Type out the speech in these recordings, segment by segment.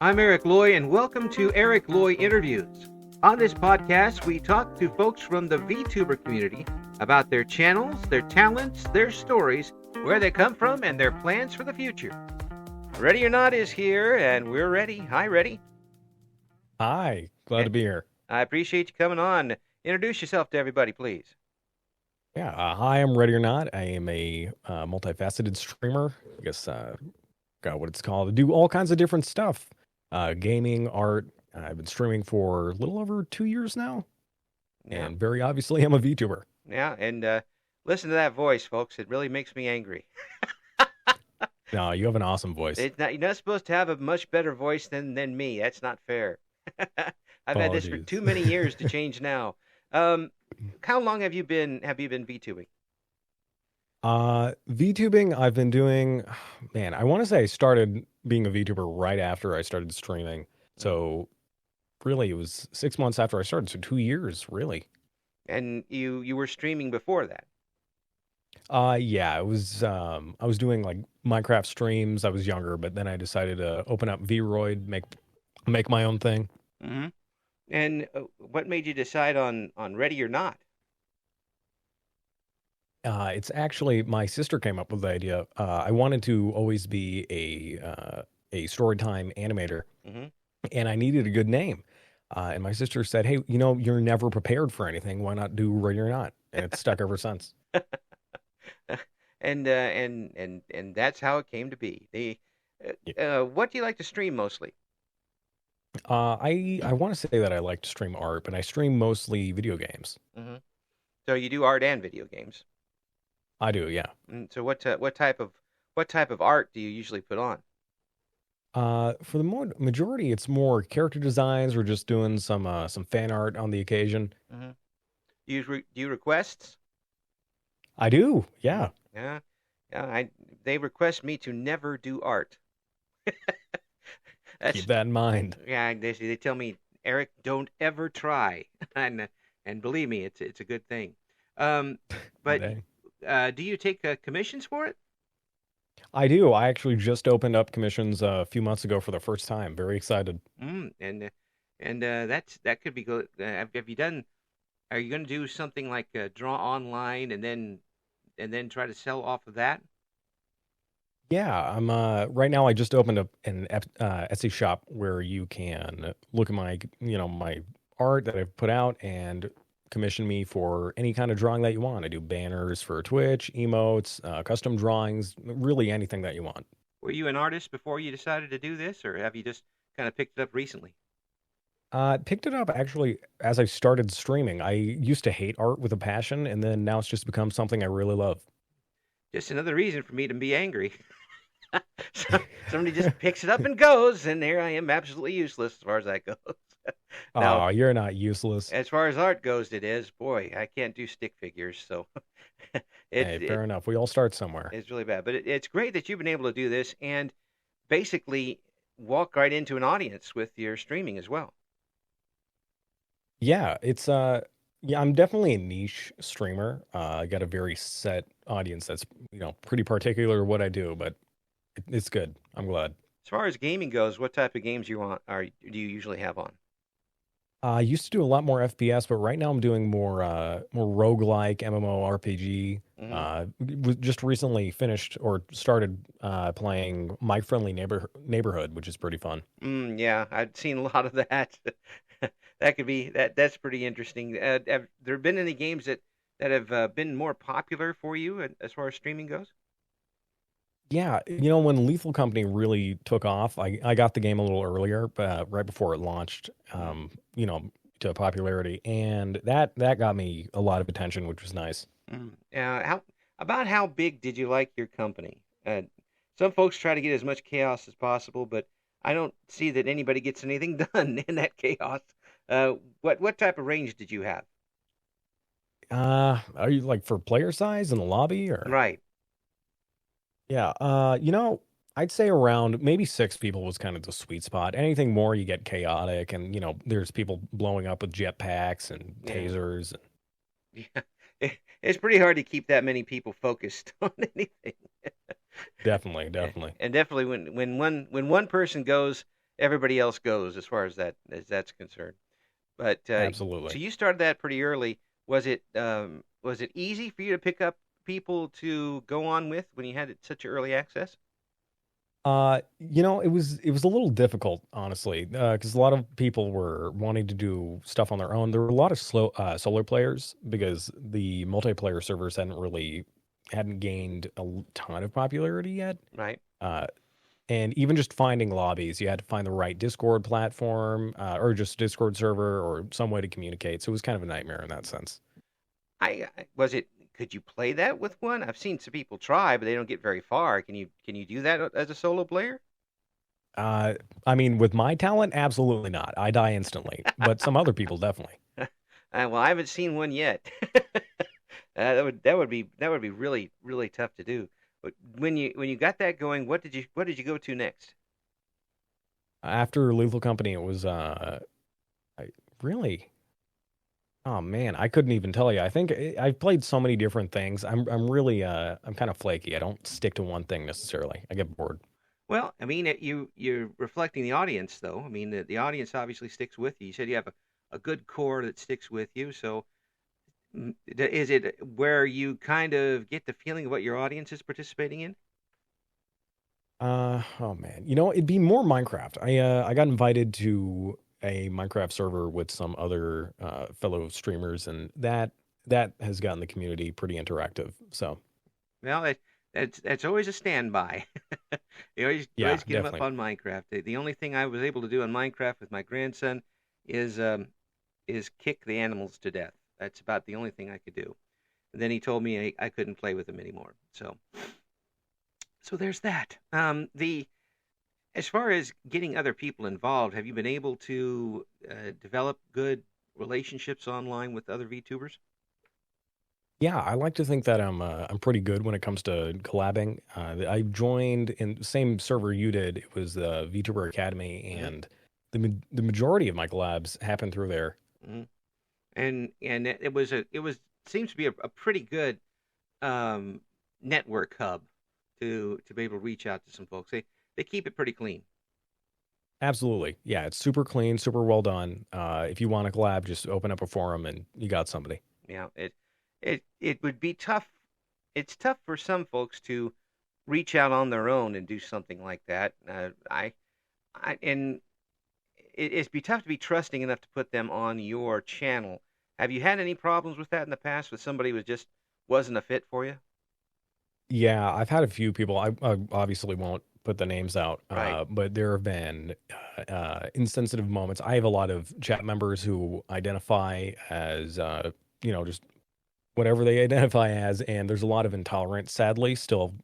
I'm Eric Loy, and welcome to Eric Loy Interviews. On this podcast, we talk to folks from the VTuber community about their channels, their talents, their stories, where they come from, and their plans for the future. Ready or Not is here, and we're ready. Hi, Ready. Hi, glad to be here. I appreciate you coming on. Introduce yourself to everybody, please. Yeah, hi, I'm Ready or Not. I am a multifaceted streamer. I guess, got what it's called. I do all kinds of different stuff. Gaming, art. I've been streaming for a little over 2 years now. Yeah. And very obviously, I'm a VTuber. Yeah, and listen to that voice, folks. It really makes me angry. No, you have an awesome voice. You're not supposed to have a much better voice than me. That's not fair. I've had this for too many years to change now. How long have you been VTubing? VTubing, I've been doing, man, I want to say I started being a VTuber right after I started streaming. So really, it was 6 months after I started, so 2 years, really. And you were streaming before that? Yeah, it was, I was doing like Minecraft streams. I was younger, but then I decided to open up VRoid, make my own thing. Mm-hmm. And what made you decide on Ready or Not? It's actually my sister came up with the idea. I wanted to always be a storytime animator, Mm-hmm. and I needed a good name. And my sister said, "Hey, you know, you're never prepared for anything. Why not do Ready or Not?" And it's stuck ever since. And that's how it came to be. What do you like to stream mostly? I want to say that I like to stream art, but I stream mostly video games. Mm-hmm. So you do art and video games. I do, yeah. So what type of art do you usually put on? For the majority, it's more character designs. We're just doing some fan art on the occasion. Mm-hmm. Do you requests? I do, yeah. Yeah. They request me to never do art. Keep that in mind. Yeah, they tell me, Eric, don't ever try, and believe me, it's a good thing. But do you take commissions for it? I do. I actually just opened up commissions a few months ago for the first time. Very excited. And that could be good. Have you done? Are you going to do something like draw online and then try to sell off of that? Yeah, I'm right now I just opened up an Etsy shop where you can look at my art that I've put out and commission me for any kind of drawing that you want. I do banners for Twitch, emotes, custom drawings, really anything that you want. Were you an artist before you decided to do this, or have you just kind of picked it up recently? Picked it up actually as I started streaming. I used to hate art with a passion, and then now it's just become something I really love. Just another reason for me to be angry. Somebody just picks it up and goes, and here I am, absolutely useless as far as that goes. Now, you're not useless. As far as art goes, it is. Boy, I can't do stick figures, so Hey, fair enough. We all start somewhere. It's really bad. But it's great that you've been able to do this and basically walk right into an audience with your streaming as well. Yeah, it's yeah, I'm definitely a niche streamer. I got a very set audience that's, pretty particular what I do, but it's good. I'm glad. As far as gaming goes, what type of games do you usually have on? I used to do a lot more FPS, but right now I'm doing more roguelike MMORPG. Just recently finished or started playing My Friendly Neighborhood, which is pretty fun. Yeah, I've seen a lot of that. That's pretty interesting. Have there been any games that have been more popular for you as far as streaming goes? Yeah, when Lethal Company really took off, I got the game a little earlier, right before it launched, to popularity, and that got me a lot of attention, which was nice. How big did you like your company? Some folks try to get as much chaos as possible, but I don't see that anybody gets anything done in that chaos. What type of range did you have? Are you like for player size in the lobby or? Right. Yeah, I'd say around maybe 6 people was kind of the sweet spot. Anything more, you get chaotic, and there's people blowing up with jetpacks and Yeah. tasers. Yeah. It's pretty hard to keep that many people focused on anything. Definitely, definitely. And definitely when one person goes, everybody else goes as far as that's concerned. But so Absolutely. you started that pretty early. Was it easy for you to pick up people to go on with when you had such early access? It was a little difficult, honestly, because a lot of people were wanting to do stuff on their own. There were a lot of solo players because the multiplayer servers hadn't gained ton of popularity yet. Right. Uh, and even just finding lobbies, you had to find the right Discord platform, or just Discord server, or some way to communicate. So it was kind of a nightmare in that sense. I was it. Could you play that with one? I've seen some people try, but they don't get very far. Can you do that as a solo player? Uh, I mean, with my talent, absolutely not. I die instantly, but some other people definitely. Well, I haven't seen one yet. That would be really really tough to do. But when you got that going, what did you go to next? After Lethal Company, it was I really. Oh man, I couldn't even tell you. I've played so many different things. I'm kind of flaky. I don't stick to one thing necessarily. I get bored. Well, I mean, you're reflecting the audience, though. I mean, the audience obviously sticks with you. You said you have a good core that sticks with you. So, is it where you kind of get the feeling of what your audience is participating in? Oh man, it'd be more Minecraft. I got invited to a Minecraft server with some other fellow streamers, and that has gotten the community pretty interactive. So Well, that's always a standby. You always yeah, get them up definitely. on Minecraft. The only thing I was able to do on Minecraft with my grandson is um, is kick the animals to death. That's about the only thing I could do. And then he told me I couldn't play with them anymore. So there's that. The As far as getting other people involved, have you been able to develop good relationships online with other VTubers? Yeah, I like to think that I'm pretty good when it comes to collabing. I joined in the same server you did. It was the VTuber Academy, Hmm. and the majority of my collabs happened through there. Hmm. And it was seems to be a pretty good um, network hub to be able to reach out to some folks. They keep it pretty clean. Absolutely. Yeah, it's super clean, super well done. If you want to collab, just open up a forum and you got somebody. Yeah, it would be tough. It's tough for some folks to reach out on their own and do something like that. And it'd be tough to be trusting enough to put them on your channel. Have you had any problems with that in the past with somebody who just wasn't a fit for you? Yeah, I've had a few people. I obviously won't put the names out, Right. but there have been insensitive moments. I have a lot of chat members who identify as, just whatever they identify as, and there's a lot of intolerance, sadly, still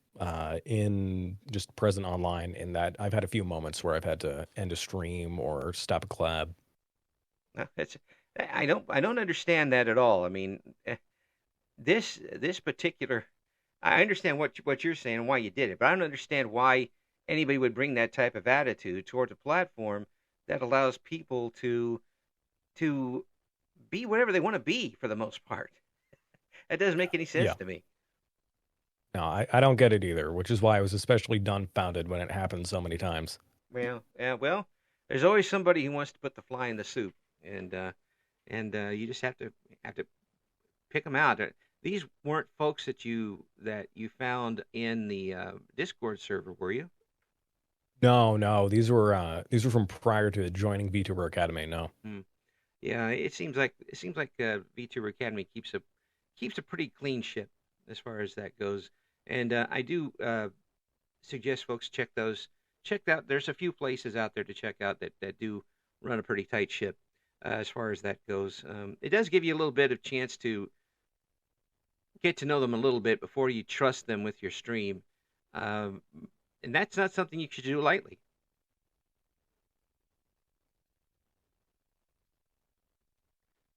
in just present online. In that, I've had a few moments where I've had to end a stream or stop a collab. It's I don't understand that at all. I mean, this particular I understand what you're saying and why you did it, but I don't understand why anybody would bring that type of attitude towards a platform that allows people to be whatever they want to be for the most part. That doesn't make any sense Yeah, to me. no, I don't get it either, which is why I was especially dumbfounded when it happened so many times. Well, yeah, well, there's always somebody who wants to put the fly in the soup, and you just have to pick them out. These weren't folks that you found in the Discord server, were you? No, no, these were from prior to joining VTuber Academy. No. Hmm. Yeah, it seems like VTuber Academy keeps a pretty clean ship as far as that goes, and I do suggest folks check those. Check out. There's a few places out there to check out that do run a pretty tight ship as far as that goes. It does give you a little bit of chance to get to know them a little bit before you trust them with your stream, um, and that's not something you should do lightly.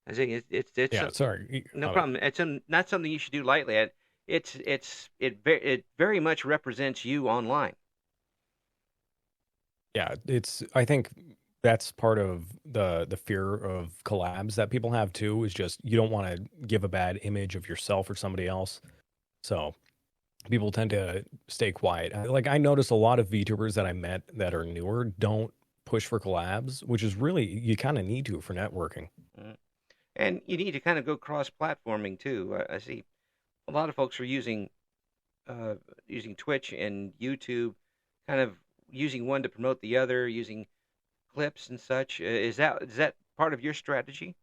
I think it's Yeah, sorry. no problem. It's not something you should do lightly. It very much represents you online. Yeah, I think that's part of the fear of collabs that people have too, is just you don't want to give a bad image of yourself or somebody else. So people tend to stay quiet. Like I notice a lot of VTubers that I met that are newer don't push for collabs, which is really, you kind of need to for networking. Mm. And you need to kind of go cross-platforming too. I see a lot of folks are uh, using Twitch and YouTube, kind of using one to promote the other, using clips and such. Is that part of your strategy?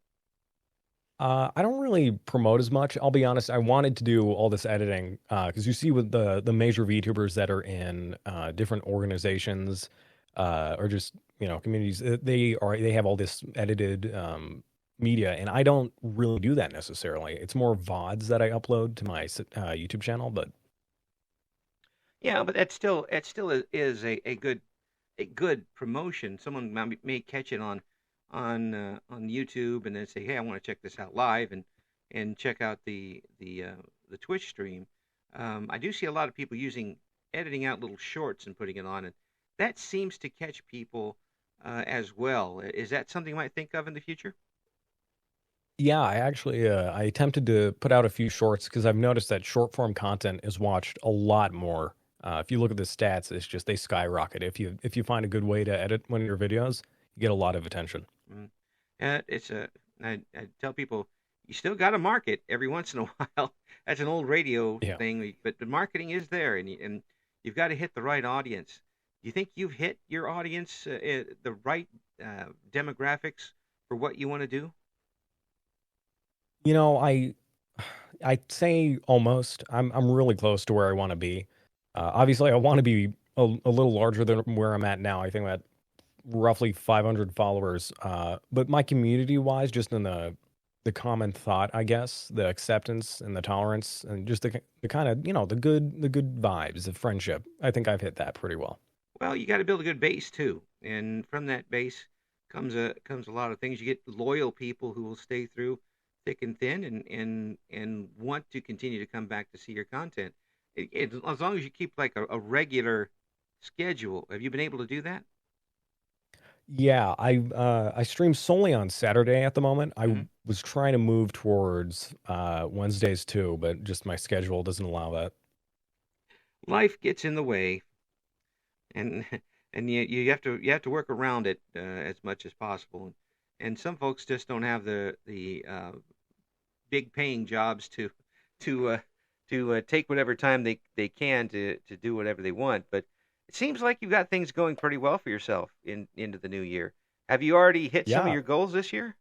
I don't really promote as much. I'll be honest. I wanted to do all this editing because you see with the major VTubers that are in different organizations or just communities, they have all this edited media, and I don't really do that necessarily. It's more VODs that I upload to my YouTube channel, but Yeah, but that still is a good promotion. Someone may catch it on YouTube and then say, "Hey, I want to check this out live," and check out the Twitch stream. I do see a lot of people using editing out little shorts and putting it on, and that seems to catch people as well. Is that something you might think of in the future? yeah, I actually I attempted to put out a few shorts because I've noticed that short form content is watched a lot more. If you look at the stats, it's just they skyrocket. If you find a good way to edit one of your videos, you get a lot of attention. Mm. It's a I tell people you still got to market every once in a while. That's an old radio Yeah. thing, but the marketing is there, and you've got to hit the right audience. Do you think you've hit your audience, the right demographics for what you want to do? You know, I'd say almost. I'm really close to where I want to be. Obviously, I want to be a little larger than where I'm at now. I think I'm at roughly 500 followers. But my community wise, just in the common thought, I guess, the acceptance and the tolerance, and just the kind of the good vibes of friendship. I think I've hit that pretty well. Well, you got to build a good base too, and from that base comes a lot of things. You get loyal people who will stay through thick and thin, and want to continue to come back to see your content. As long as you keep like a regular schedule. Have you been able to do that? Yeah, I stream solely on Saturday at the moment. I Hmm. was trying to move towards Wednesdays too, but just my schedule doesn't allow that. Life gets in the way, and and you have to work around it as much as possible. And some folks just don't have the big paying jobs to uh, to take whatever time they can to do whatever they want. But it seems like you've got things going pretty well for yourself into the new year. Have you already hit some of Yeah, your goals this year?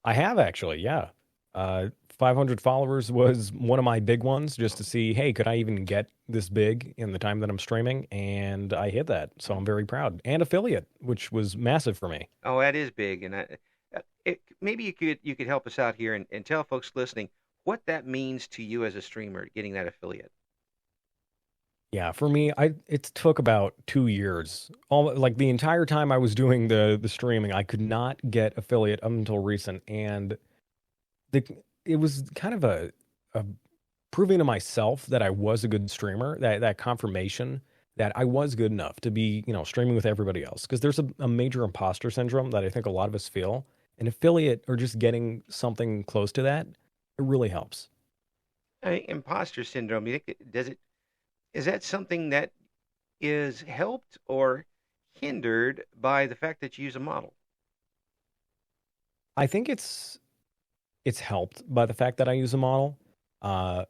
I have actually. Yeah, 500 followers was one of my big ones, just to see, hey, could I even get this big in the time that I'm streaming? And I hit that, so I'm very proud. And affiliate, which was massive for me. Oh, that is big, and maybe you could help us out here and tell folks listening what that means to you as a streamer, getting that affiliate. Yeah, for me, I it took about 2 years. All like the entire time I was doing the streaming, I could not get affiliate up until recent, and the it was kind of a proving to myself that I was a good streamer. That confirmation that I was good enough to be streaming with everybody else. Because there's a major imposter syndrome that I think a lot of us feel, and affiliate or just getting something close to that, it really helps. Imposter syndrome. You think is that something that is helped or hindered by the fact that you use a model? I think it's helped by the fact that I use a model. Uh,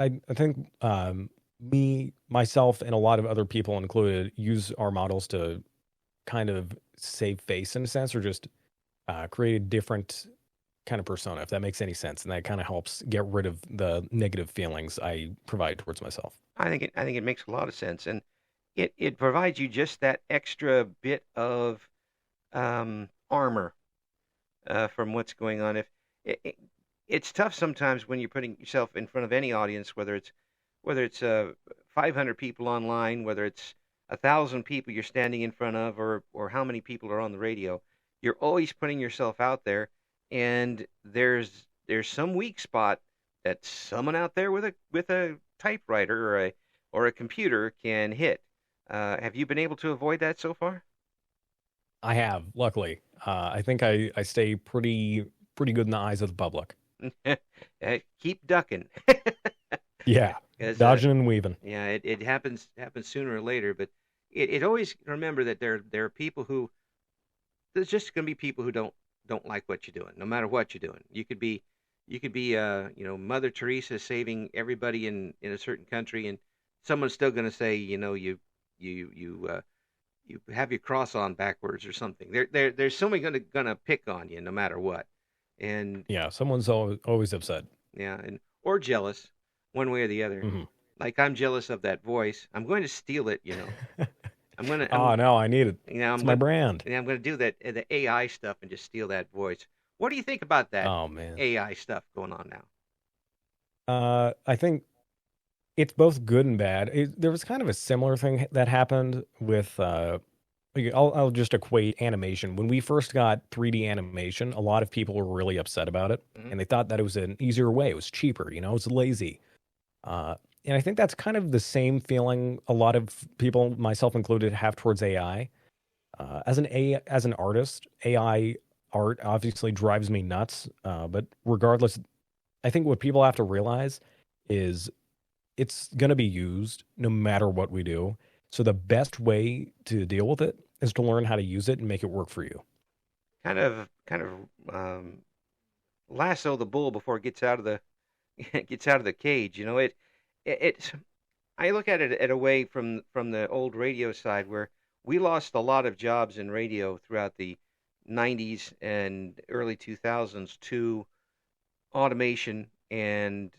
I think me, myself, and a lot of other people included use our models to kind of save face in a sense, or just create a different kind of persona, if that makes any sense. And that kind of helps get rid of the negative feelings I provide towards myself. I think it makes a lot of sense, and it provides you just that extra bit of armor from what's going on. If it, it, it's tough sometimes when you're putting yourself in front of any audience, whether it's 500 people online, whether it's 1,000 people you're standing in front of, or how many people are on the radio. You're always putting yourself out there, and there's some weak spot that someone out there with a typewriter or a computer can hit. Have you been able to avoid that so far? I have, luckily. I think I stay pretty good in the eyes of the public. Keep ducking, Yeah, because dodging and weaving. yeah, it happens sooner or later. But it always remember that there are people who there's just going to be people who don't like what you're doing, no matter what you're doing. You could be Mother Teresa saving everybody in a certain country, and someone's still going to say, you have your cross on backwards or something. There's somebody gonna pick on you no matter what, and Yeah, someone's always upset. yeah, and or jealous, one way or the other. Hmm. Like I'm jealous of that voice. I'm going to steal it. I'm gonna Oh no, I need it. I'm It's my gonna brand. I'm gonna do that the AI stuff and just steal that voice. What do you think about that Oh man. AI stuff going on now? I think it's both good and bad. There was kind of a similar thing that happened with. I'll just equate animation. When we first got 3D animation, a lot of people were really upset about it, Hmm. and they thought that it was an easier way. It was cheaper. It was lazy. Uh, and I think that's kind of the same feeling a lot of people, myself included, have towards AI. As an artist, AI art obviously drives me nuts. But regardless, I think what people have to realize is it's going to be used no matter what we do. So the best way to deal with it is to learn how to use it and make it work for you. Kind of lasso the bull before it gets out of the gets out of the cage. It's I look at it at a way from the old radio side where we lost a lot of jobs in radio throughout the 90s and early 2000s to automation and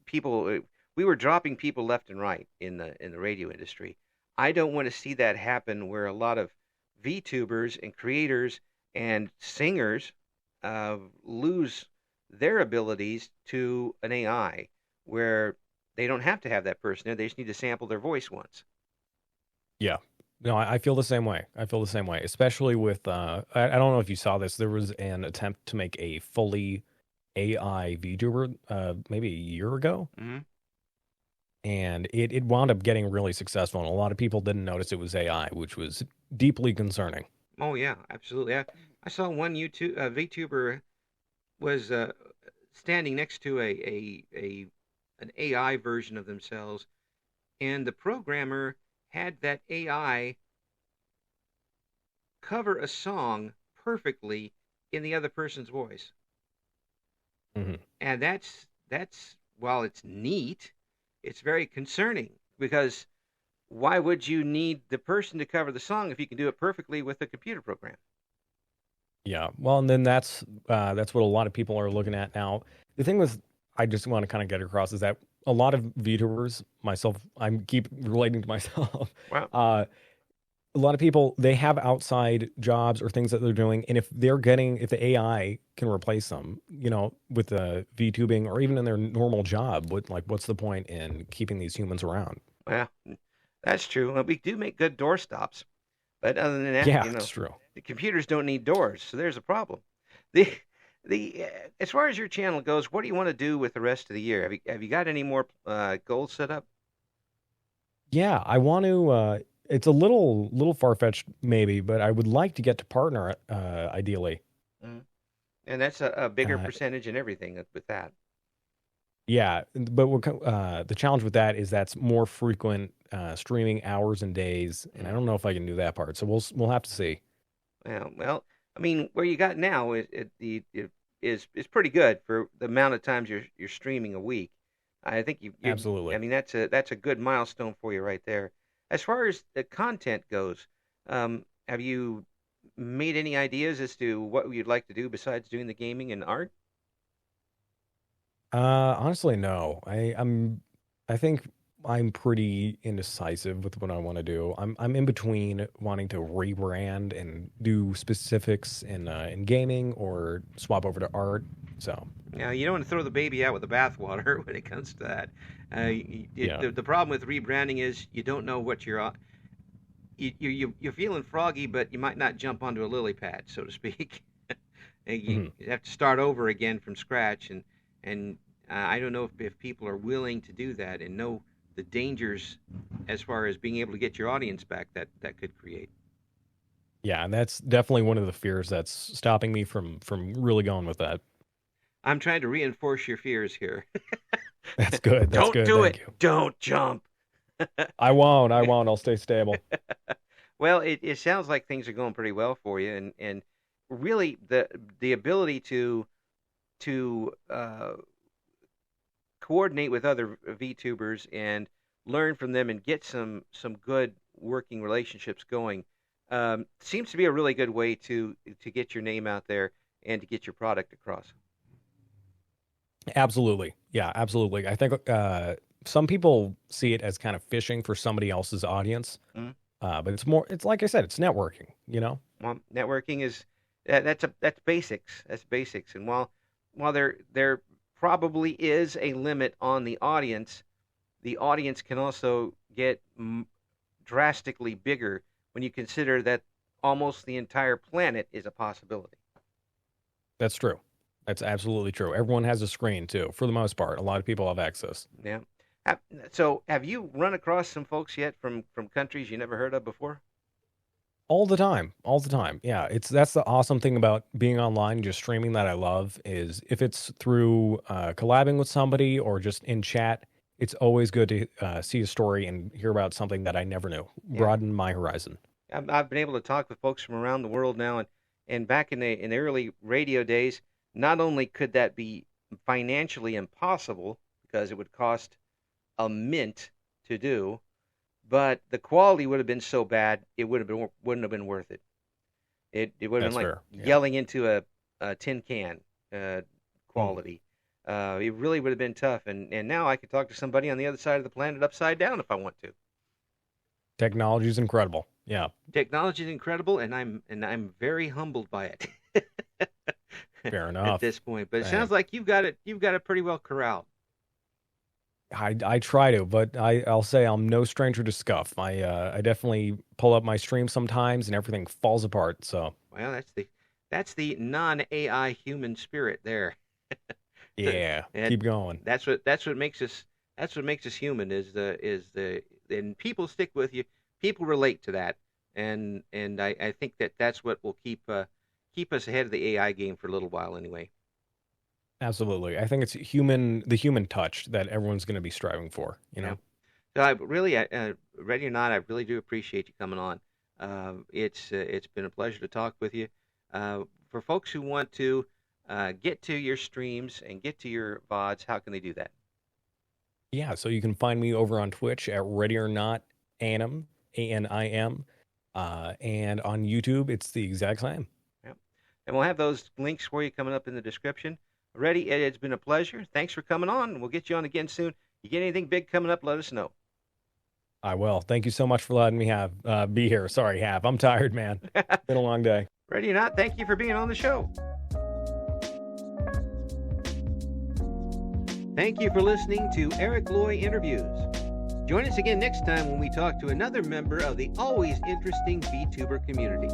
people. We were dropping people left and right in the radio industry. I don't want to see that happen where a lot of VTubers and creators and singers lose their abilities to an AI where they don't have to have that person there. They just need to sample their voice once. Yeah. No, I feel the same way. I feel the same way, especially with, I don't know if you saw this. There was an attempt to make a fully AI VTuber maybe a year ago, Hmm. and it wound up getting really successful, and a lot of people didn't notice it was AI, which was deeply concerning. Oh yeah, absolutely. I saw one YouTube VTuber was standing next to a an AI version of themselves, and the programmer had that AI cover a song perfectly in the other person's voice. Hmm. And that's while it's neat, it's very concerning because why would you need the person to cover the song if you can do it perfectly with a computer program? Yeah. Well, and then that's what a lot of people are looking at now. The thing with I just want to kind of get across is that a lot of VTubers, myself, I keep relating to myself. Well, Uh, a lot of people they have outside jobs or things that they're doing, and if the AI can replace them, with the VTubing or even in their normal job, what's the point in keeping these humans around? well, that's true. Well, we do make good doorstops, but other than that, Yeah, it's true. the computers don't need doors, so there's a problem. The as far as your channel goes, what do you want to do with the rest of the year? Have you got any more goals set up? Yeah, I want to. It's a little far fetched, maybe, but I would like to get to partner, ideally. Mm. And that's a bigger Uh, percentage and everything with that. yeah, but the challenge with that is that's more frequent streaming hours and days, and I Mm. don't know if I can do that part. So we'll have to see. Well, I mean, where you got now it is pretty good for the amount of times you're streaming a week. I think I Absolutely. mean, that's a good milestone for you right there. As far as the content goes, have you made any ideas as to what you'd like to do besides doing the gaming and art? Honestly, no. I think I'm pretty indecisive with what I want to do. I'm in between wanting to rebrand and do specifics in gaming or swap over to art. So Now, you don't want to throw the baby out with the bathwater when it comes to that. yeah. The problem with rebranding is you don't know what you're feeling froggy, but you might not jump onto a lily pad, so to speak. And Mhm. you have to start over again from scratch, and I don't know if people are willing to do that and know the dangers as far as being able to get your audience back that could create. Yeah, and that's definitely one of the fears that's stopping me from really going with that. I'm trying to reinforce your fears here. That's good. That's Don't good. do Thank it. you. Don't jump. I won't. I won't. I'll stay stable. Well, it sounds like things are going pretty well for you, and really the ability to coordinate with other VTubers and learn from them and get some good working relationships going seems to be a really good way to get your name out there and to get your product across. Absolutely. Yeah, absolutely. I think some people see it as kind of fishing for somebody else's audience, Mhm. but it's more. It's like I said, it's networking. You know. Well, networking is that's basics. That's basics. And while there probably is a limit on the audience can also get drastically bigger when you consider that almost the entire planet is a possibility. That's true. That's absolutely true. Everyone has a screen too, for the most part. A lot of people have access. Yeah. Ha- So, have you run across some folks yet from countries you never heard of before? All the time, all the time. Yeah, that's the awesome thing about being online, just streaming that I love is if it's through collabing with somebody or just in chat, it's always good to see a story and hear about something that I never knew. Yeah. Broaden my horizon. I've been able to talk with folks from around the world now, and back in the early radio days, not only could that be financially impossible because it would cost a mint to do, but the quality would have been so bad wouldn't have been worth it. It would have That's been like fair. Yeah. yelling into a tin can Mm. quality. It really would have been tough, and now I could talk to somebody on the other side of the planet upside down if I want to. Technology is incredible. Yeah, Technology is incredible, and I'm very humbled by it fair at enough. this point. But it Same. sounds like you've got it pretty well corralled. I try to, but I'll say I'm no stranger to scuff. I definitely pull up my stream sometimes and everything falls apart. So Well, that's the non-AI human spirit there. yeah, And keep going. that's what makes us human is the and people stick with you. People relate to that, and I think that's what will keep us ahead of the AI game for a little while anyway. Absolutely. I think it's the human touch that everyone's going to be striving for, you Yeah. know? So I really, ready or not, I really do appreciate you coming on. It's been a pleasure to talk with you. For folks who want to get to your streams and get to your VODs, how can they do that? Yeah, so you can find me over on Twitch at Ready or Not Anim, ANIM, and on YouTube, it's the exact same. Yep. And we'll have those links for you coming up in the description. Ready, Ed, it's been a pleasure. Thanks for coming on. We'll get you on again soon. You get anything big coming up, let us know. I will. Thank you so much for letting me be here. Sorry, I'm tired, man. Been a long day. Ready or not, thank you for being on the show. Thank you for listening to Eric Loy Interviews. Join us again next time when we talk to another member of the always interesting VTuber community.